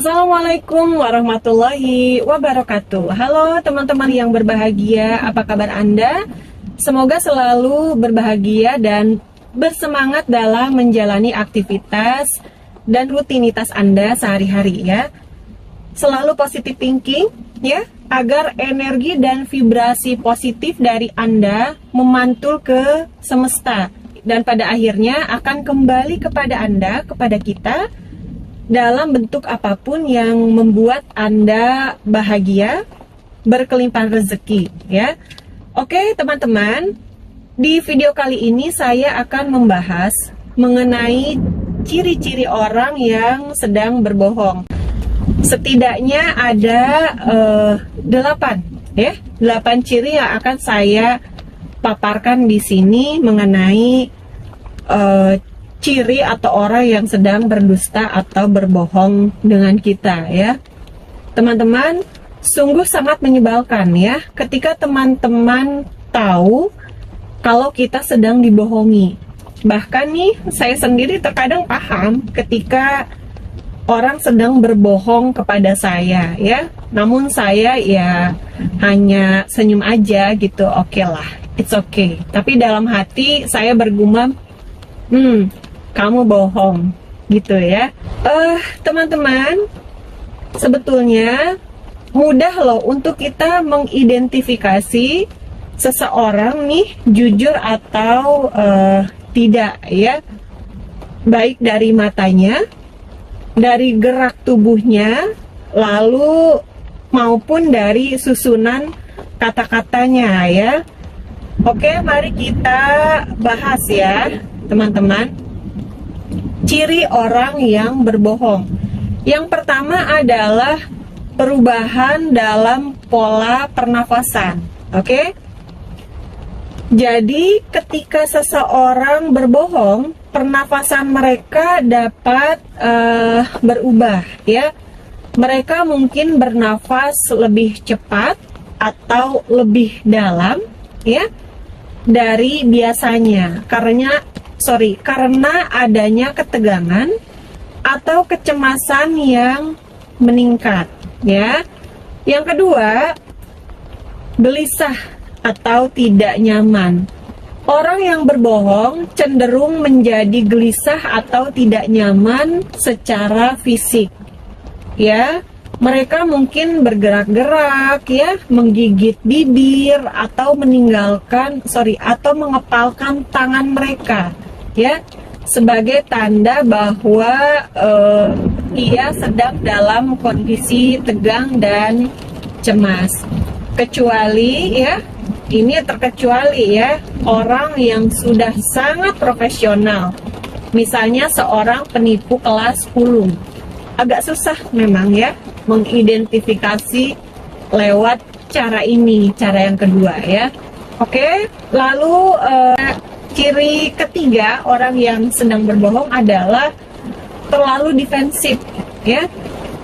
Assalamualaikum warahmatullahi wabarakatuh. Halo teman-teman yang berbahagia, apa kabar Anda? Semoga selalu berbahagia dan bersemangat dalam menjalani aktivitas dan rutinitas Anda sehari-hari ya. Selalu positive thinking ya, agar energi dan vibrasi positif dari Anda memantul ke semesta dan pada akhirnya akan kembali kepada Anda, kepada kita dalam bentuk apapun yang membuat Anda bahagia, berkelimpahan rezeki ya. Oke teman-teman, di video kali ini saya akan membahas mengenai ciri-ciri orang yang sedang berbohong. Setidaknya ada 8 ciri yang akan saya paparkan di sini mengenai ciri atau orang yang sedang berdusta atau berbohong dengan kita ya. Teman-teman, sungguh sangat menyebalkan ya ketika teman-teman tahu kalau kita sedang dibohongi. Bahkan nih, saya sendiri terkadang paham ketika orang sedang berbohong kepada saya ya. Namun saya ya hanya senyum aja gitu, oke lah, it's okay. Tapi dalam hati saya bergumam, kamu bohong gitu ya. Teman-teman, sebetulnya mudah loh untuk kita mengidentifikasi seseorang nih jujur atau tidak ya, baik dari matanya, dari gerak tubuhnya, lalu maupun dari susunan kata-katanya ya. Oke, mari kita bahas ya teman-teman, ciri orang yang berbohong. Yang pertama adalah perubahan dalam pola pernafasan. Oke? Jadi ketika seseorang berbohong, pernafasan mereka dapat berubah ya. Mereka mungkin bernafas lebih cepat atau lebih dalam ya dari biasanya karena adanya ketegangan atau kecemasan yang meningkat ya. Yang kedua, gelisah atau tidak nyaman. Orang yang berbohong cenderung menjadi gelisah atau tidak nyaman secara fisik ya. Mereka mungkin bergerak-gerak ya, menggigit bibir atau atau mengepalkan tangan mereka ya, sebagai tanda bahwa ia sedang dalam kondisi tegang dan cemas. Kecuali ya, ini terkecuali ya, orang yang sudah sangat profesional, misalnya seorang penipu kelas 10. Agak susah memang ya mengidentifikasi lewat cara ini, cara yang kedua ya. Oke, lalu ciri ketiga orang yang sedang berbohong adalah terlalu defensif ya.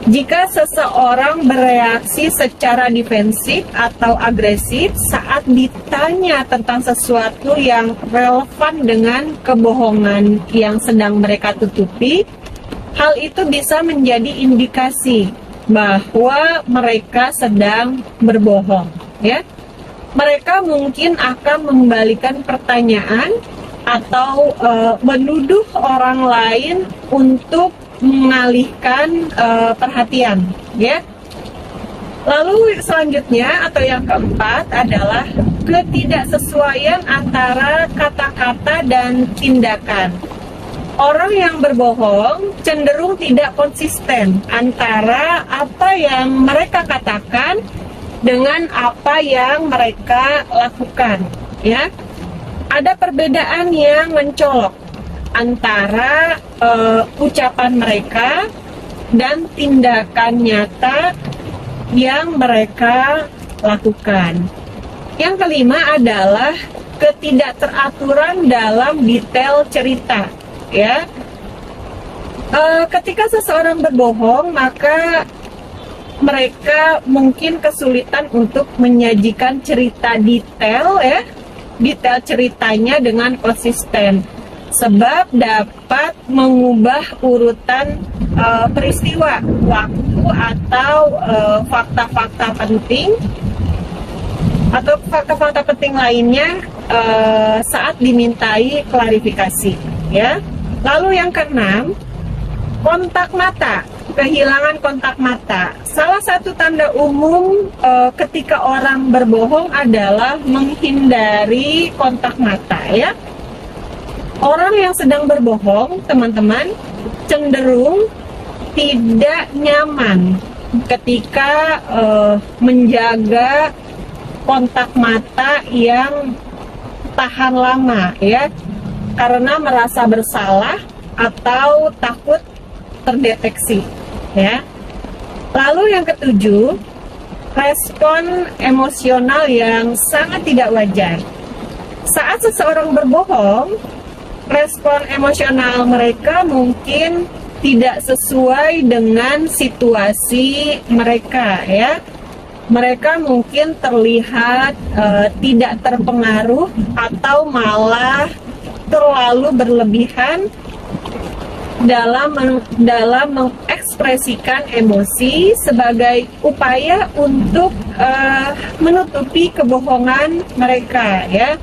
Jika seseorang bereaksi secara defensif atau agresif saat ditanya tentang sesuatu yang relevan dengan kebohongan yang sedang mereka tutupi, hal itu bisa menjadi indikasi bahwa mereka sedang berbohong ya. Mereka mungkin akan membalikan pertanyaan atau menuduh orang lain untuk mengalihkan perhatian ya. Lalu selanjutnya atau yang keempat adalah ketidaksesuaian antara kata-kata dan tindakan. Orang yang berbohong cenderung tidak konsisten antara apa yang mereka katakan dengan apa yang mereka lakukan ya. Ada perbedaan yang mencolok antara ucapan mereka dan tindakan nyata yang mereka lakukan. Yang kelima adalah ketidakteraturan dalam detail cerita ya. Ketika seseorang berbohong, maka mereka mungkin kesulitan untuk menyajikan cerita detail ya, detail ceritanya dengan konsisten, sebab dapat mengubah urutan peristiwa, waktu, atau fakta-fakta penting atau fakta-fakta penting lainnya saat dimintai klarifikasi, ya. Lalu yang keenam, kontak mata, kehilangan kontak mata. Salah satu tanda umum ketika orang berbohong adalah menghindari kontak mata, ya. Orang yang sedang berbohong, teman-teman, cenderung tidak nyaman ketika menjaga kontak mata yang tahan lama, ya, karena merasa bersalah atau takut terdeteksi, ya. Lalu yang ketujuh, respon emosional yang sangat tidak wajar. Saat seseorang berbohong, respon emosional mereka mungkin tidak sesuai dengan situasi mereka, ya. Mereka mungkin terlihat tidak terpengaruh atau malah terlalu berlebihan dalam mengekspresikan emosi sebagai upaya untuk menutupi kebohongan mereka, ya.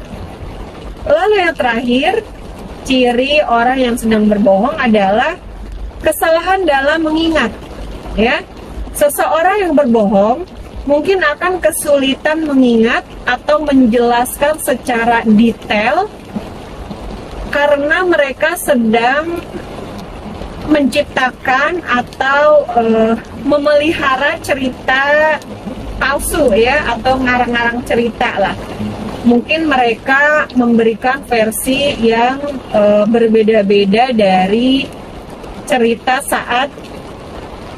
Lalu yang terakhir, ciri orang yang sedang berbohong adalah kesalahan dalam mengingat, ya. Seseorang yang berbohong mungkin akan kesulitan mengingat atau menjelaskan secara detail karena mereka sedang menciptakan atau memelihara cerita palsu, ya, atau ngarang-ngarang cerita lah. Mungkin mereka memberikan versi yang berbeda-beda dari cerita saat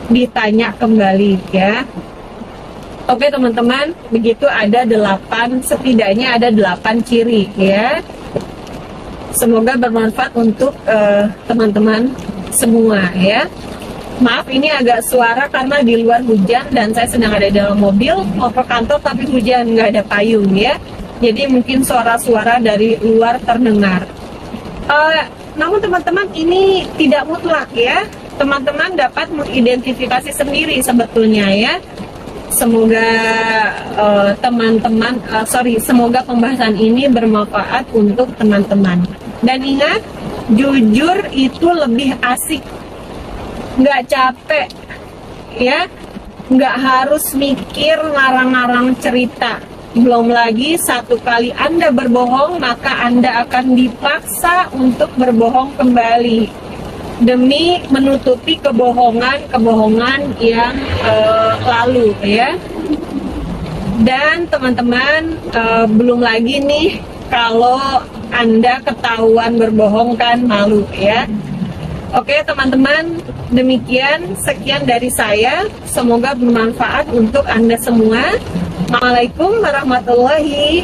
ditanya kembali, ya. Oke teman-teman, begitu ada 8, setidaknya ada 8 ciri, ya. Semoga bermanfaat untuk teman-teman semua, ya. Maaf ini agak suara karena di luar hujan dan saya sedang ada di dalam mobil mau ke kantor tapi hujan, nggak ada payung, ya. Jadi mungkin suara-suara dari luar terdengar. Namun teman-teman ini tidak mutlak, ya. Teman-teman dapat mengidentifikasi sendiri sebetulnya, ya. Semoga semoga pembahasan ini bermanfaat untuk teman-teman. Dan ingat, jujur itu lebih asik, nggak capek, ya, nggak harus mikir ngarang-ngarang cerita. Belum lagi satu kali Anda berbohong, maka Anda akan dipaksa untuk berbohong kembali demi menutupi kebohongan yang lalu, ya. Dan teman-teman, belum lagi nih kalau Anda ketahuan berbohong kan malu, ya. Oke teman-teman, demikian sekian dari saya. Semoga bermanfaat untuk Anda semua. Assalamualaikum warahmatullahi